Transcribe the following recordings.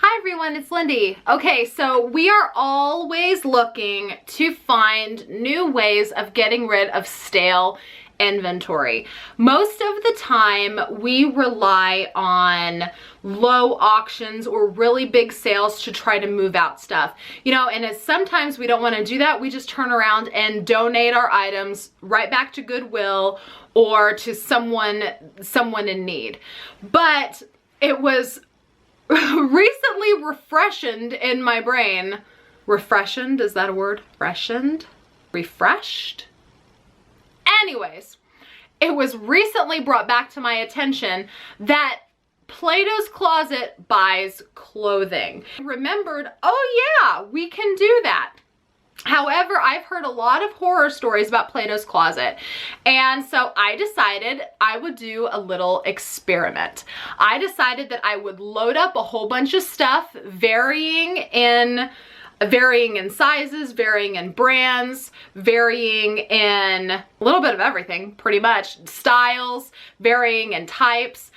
Hi everyone, it's Lindy. Okay, so we are always looking to find new ways of getting rid of stale inventory. Most of the time we rely on low auctions or really big sales to try to move out stuff. You know, and as sometimes we don't want to do that, we just turn around and donate our items right back to Goodwill or to someone in need. But it was recently refreshened in my brain. Refreshened, is that a word? Freshened? Refreshed? Anyways, it was recently brought back to my attention that Plato's Closet buys clothing. I remembered, oh yeah, we can do that. However, I've heard a lot of horror stories about Plato's Closet, and so I decided I would do a little experiment. I decided that I would load up a whole bunch of stuff, varying in sizes, varying in brands, varying in a little bit of everything, pretty much, styles, varying in types,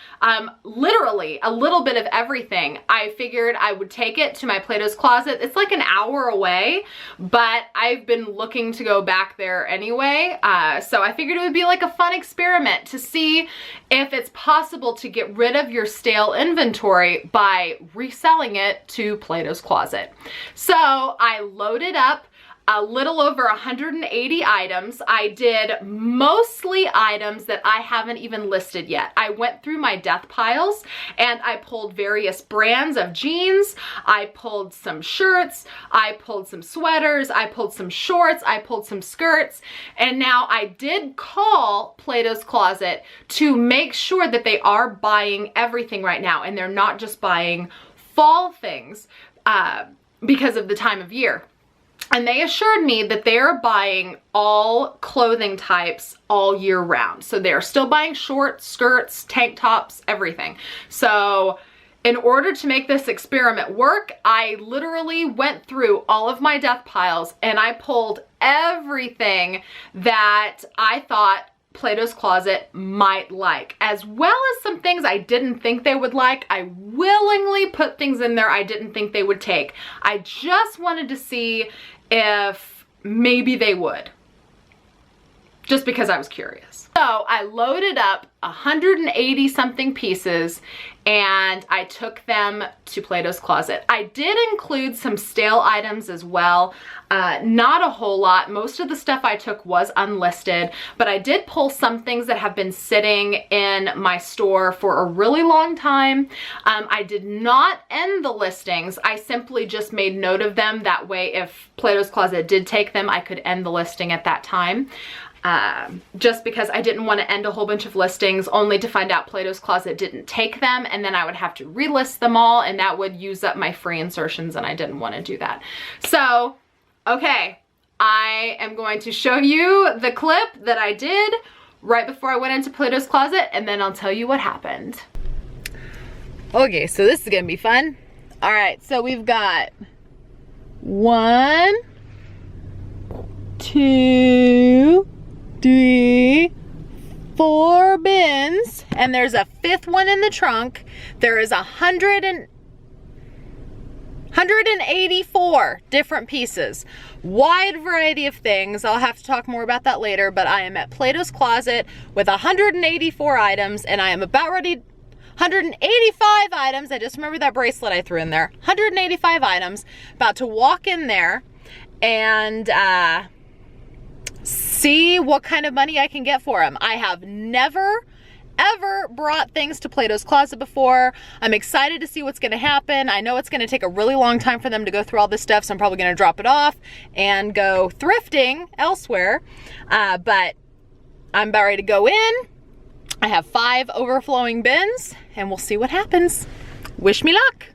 literally a little bit of everything. I figured I would take it to my Plato's Closet. It's like an hour away, but I've been looking to go back there anyway, so I figured it would be like a fun experiment to see if it's possible to get rid of your stale inventory by reselling it to Plato's Closet. So I loaded up a little over 180 items. I did mostly items that I haven't even listed yet. I went through my death piles and I pulled various brands of jeans. I pulled some shirts. I pulled some sweaters. I pulled some shorts. I pulled some skirts. And now I did call Plato's Closet to make sure that they are buying everything right now and they're not just buying fall things because of the time of year. And they assured me that they're buying all clothing types all year round. So they're still buying shorts, skirts, tank tops, everything. So in order to make this experiment work, I literally went through all of my death piles and I pulled everything that I thought Plato's Closet might like, as well as some things I didn't think they would like. I willingly put things in there I didn't think they would take. I just wanted to see if maybe they would, just because I was curious. So I loaded up 180 something pieces and I took them to Plato's Closet. I did include some stale items as well. Not a whole lot. Most of the stuff I took was unlisted, but I did pull some things that have been sitting in my store for a really long time. I did not end the listings. I simply just made note of them. That way, if Plato's Closet did take them, I could end the listing at that time. Just because I didn't want to end a whole bunch of listings only to find out Plato's Closet didn't take them, and then I would have to relist them all and that would use up my free insertions and I didn't want to do that. So, okay, I am going to show you the clip that I did right before I went into Plato's Closet and then I'll tell you what happened. Okay, so this is gonna be fun. All right, so we've got 1, 2, 3, 4 bins, and there's a 5th one in the trunk. There is 184 different pieces. Wide variety of things. I'll have to talk more about that later, but I am at Plato's Closet with 184 items, and I am about ready. 185 items. I just remember that bracelet I threw in there. 185 items. About to walk in there and see what kind of money I can get for them. I have never ever brought things to Plato's Closet before. I'm excited to see what's going to happen. I know it's going to take a really long time for them to go through all this stuff, so I'm probably going to drop it off and go thrifting elsewhere, but I'm about ready to go in. I have 5 overflowing bins and we'll see what happens. Wish me luck.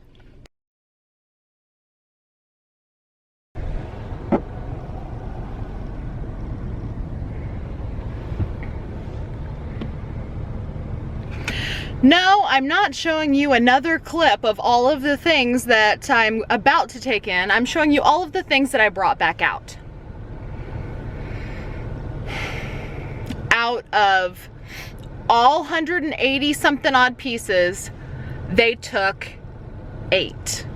No, I'm not showing you another clip of all of the things that I'm about to take in. I'm showing you all of the things that I brought back out. Out of all 180 something odd pieces, they took 8.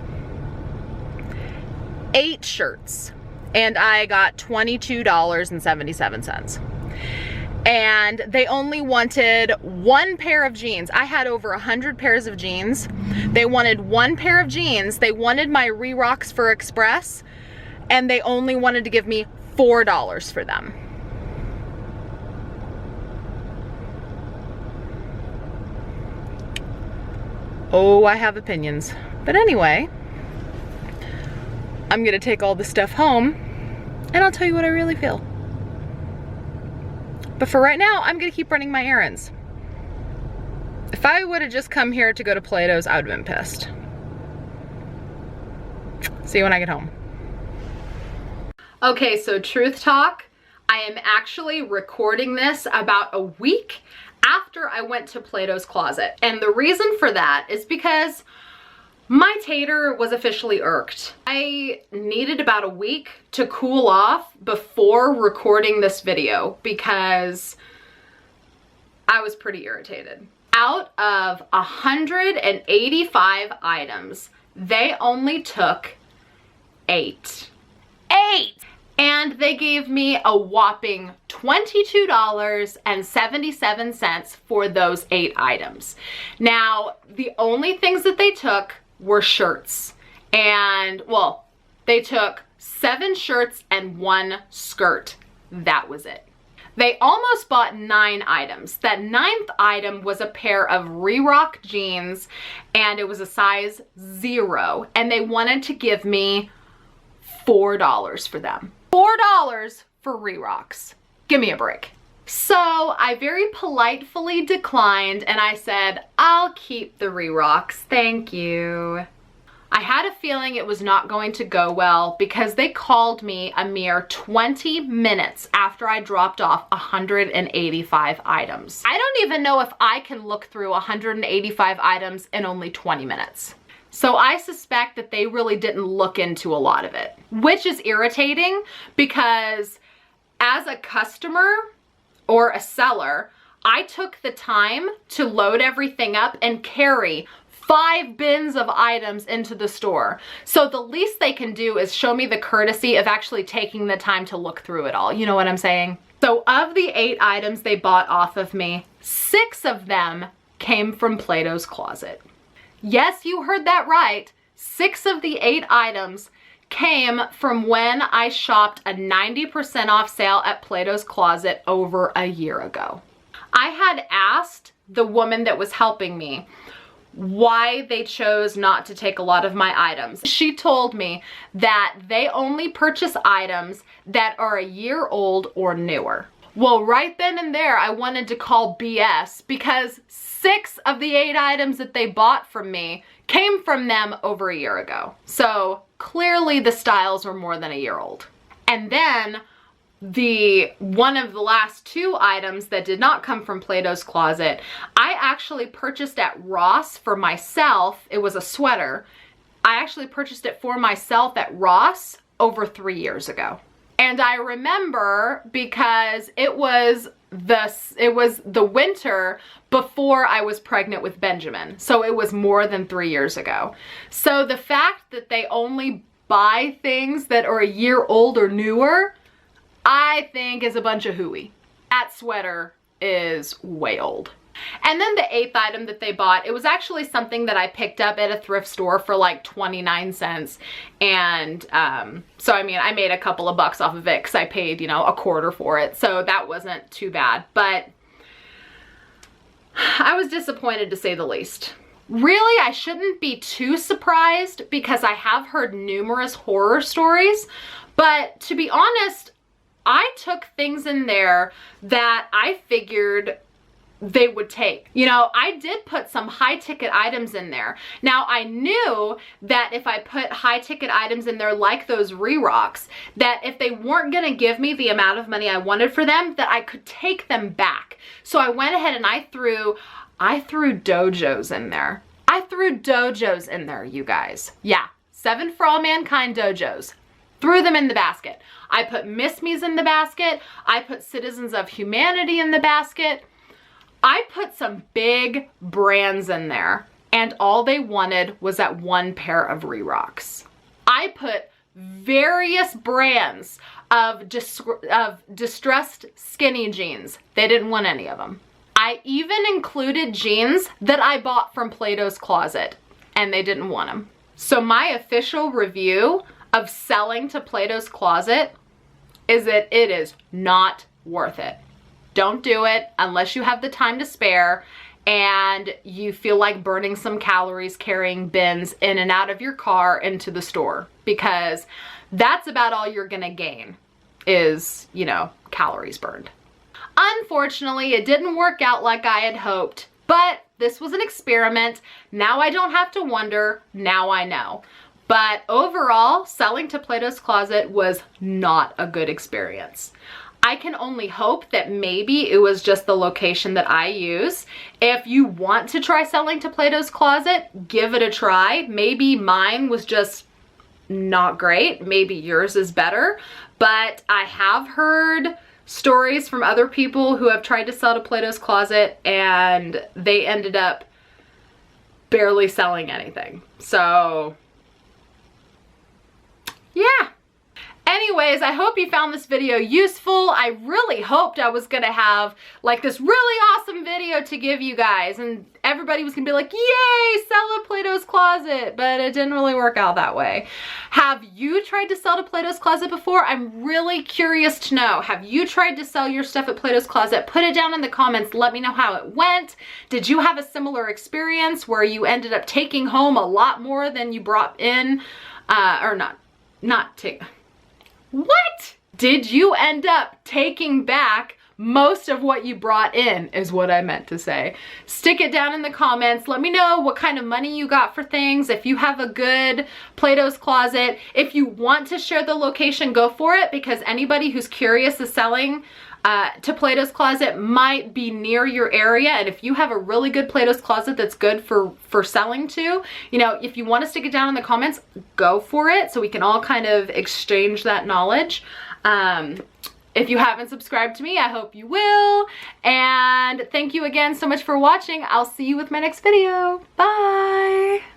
8 shirts and I got $22.77. And they only wanted 1 pair of jeans. I had over 100 pairs of jeans. They wanted 1 pair of jeans. They wanted my Rerocks for Express, and they only wanted to give me $4 for them. Oh, I have opinions. But anyway, I'm gonna take all this stuff home and I'll tell you what I really feel. But for right now, I'm gonna keep running my errands. If I would have just come here to go to Plato's, I would have been pissed. See you when I get home. Okay, so truth talk, I am actually recording this about a week after I went to Plato's Closet. And the reason for that is because my tater was officially irked. I needed about a week to cool off before recording this video because I was pretty irritated. Out of 185 items, they only took 8. 8! And they gave me a whopping $22.77 for those 8 items. Now, the only things that they took were shirts. And, well, they took 7 shirts and 1 skirt. That was it. They almost bought 9 items. That 9th item was a pair of Rerock jeans, and it was a size 0. And they wanted to give me $4 for them. $4 for Rerocks. Give me a break. So I very politely declined and I said, I'll keep the Rerocks, thank you. I had a feeling it was not going to go well because they called me a mere 20 minutes after I dropped off 185 items. I don't even know if I can look through 185 items in only 20 minutes. So I suspect that they really didn't look into a lot of it, which is irritating because as a customer or a seller, I took the time to load everything up and carry 5 bins of items into the store. So the least they can do is show me the courtesy of actually taking the time to look through it all. You know what I'm saying? So of the 8 items they bought off of me, 6 of them came from Plato's Closet. Yes, you heard that right. 6 of the 8 items came from when I shopped a 90% off sale at Plato's Closet over a year ago. I had asked the woman that was helping me why they chose not to take a lot of my items. She told me that they only purchase items that are a year old or newer. Well, right then and there, I wanted to call BS because 6 of the 8 items that they bought from me came from them over a year ago. So clearly the styles were more than a year old. And then one of the last 2 items that did not come from Plato's Closet, I actually purchased at Ross for myself. It was a sweater. I actually purchased it for myself at Ross over 3 years ago. And I remember because it was the winter before I was pregnant with Benjamin. So it was more than 3 years ago. So the fact that they only buy things that are a year old or newer, I think is a bunch of hooey. That sweater is way old. And then the 8th item that they bought, it was actually something that I picked up at a thrift store for like 29 cents. And so I mean, I made a couple of bucks off of it because I paid, you know, a quarter for it. So that wasn't too bad. But I was disappointed to say the least. Really, I shouldn't be too surprised because I have heard numerous horror stories. But to be honest, I took things in there that I figured they would take. You know, I did put some high ticket items in there. Now I knew that if I put high ticket items in there like those Rerocks, that if they weren't gonna give me the amount of money I wanted for them, that I could take them back. So I went ahead and I threw dojos in there. I threw dojos in there, you guys. Yeah, 7 For All Mankind dojos. Threw them in the basket. I put Miss Me's in the basket. I put Citizens of Humanity in the basket. I put some big brands in there and all they wanted was that 1 pair of Rerocks. I put various brands of distressed skinny jeans. They didn't want any of them. I even included jeans that I bought from Plato's Closet, and they didn't want them. So my official review of selling to Plato's Closet is that it is not worth it. Don't do it unless you have the time to spare and you feel like burning some calories carrying bins in and out of your car into the store, because that's about all you're gonna gain is, you know, calories burned. Unfortunately, it didn't work out like I had hoped, but this was an experiment. Now I don't have to wonder, now I know. But overall, selling to Plato's Closet was not a good experience. I can only hope that maybe it was just the location that I use. If you want to try selling to Plato's Closet, give it a try. Maybe mine was just not great. Maybe yours is better. But I have heard stories from other people who have tried to sell to Plato's Closet and they ended up barely selling anything. So, yeah. Anyways, I hope you found this video useful. I really hoped I was gonna have like this really awesome video to give you guys and everybody was gonna be like, yay, sell at Plato's Closet, but it didn't really work out that way. Have you tried to sell to Plato's Closet before? I'm really curious to know. Have you tried to sell your stuff at Plato's Closet? Put it down in the comments. Let me know how it went. Did you have a similar experience where you ended up taking home a lot more than you brought in? What? Did you end up taking back most of what you brought in is what I meant to say. Stick it down in the comments. Let me know what kind of money you got for things. If you have a good Plato's Closet. If you want to share the location, go for it, because anybody who's curious is selling to Plato's Closet might be near your area. And if you have a really good Plato's Closet that's good for selling to, you know, if you want to stick it down in the comments, go for it so we can all kind of exchange that knowledge. If you haven't subscribed to me, I hope you will. And thank you again so much for watching. I'll see you with my next video. Bye.